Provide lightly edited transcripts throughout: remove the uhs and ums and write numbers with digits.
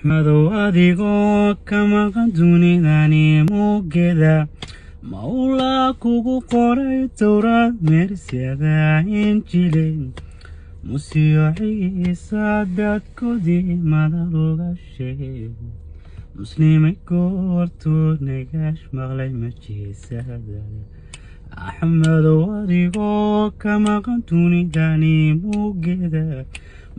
axmedow adigoo ka maqan dunidani muggeeda mawlaa kugu qoray towraad meersyada injile musiyo ciisa dadkoodii madal uga sheego muslimay goortuu nagaash maqlay majiisada axmedow adigoo ka maqan dunidani muggeeda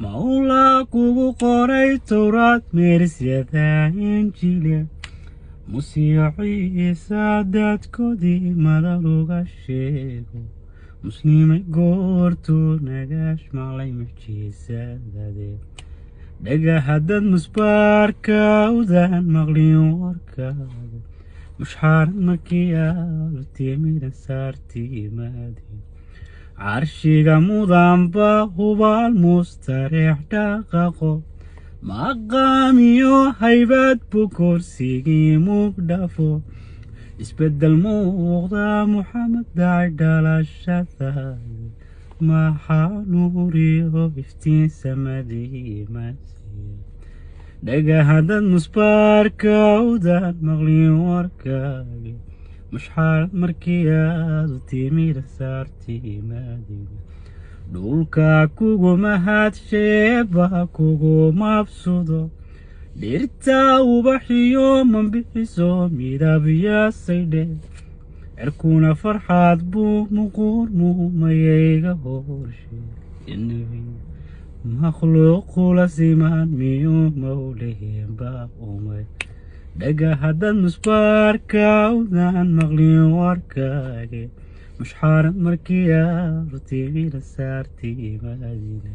mawlaa kugu qoray towraad meersyada injile musiyo ciisa dadkoodii madal uga sheego muslimay goortuu nagaash maqlay majiisadade dhagaha dad musbaarka udaan maqlin warkaada mushxaarad markii aad timidan saartiimaadin carshiga mudanba hubaal mustareex dhaqaqo maqaamiyo haybad buu korsigii mugdhafo isbedel muuqda muxamed dacay dhalashadaada maxaa nuuriyo iftiin samadii masiya dhagaha dad musbaarka udaan maqlin warkaagi mushxaarad markii aad u timida saartiimaadin dhulka kugu mahadsheba kugu mabsudo dhirta ubaxiyo manbixiso midabyasaydhe cirkuna farxaad buu muquur muumayayga horshe makhluuqula simaan miyuu mawleheenba umay dhagaha dad musbaarka udaan maqlin warkaage mushxaarad markii aad u timida saartiimaadina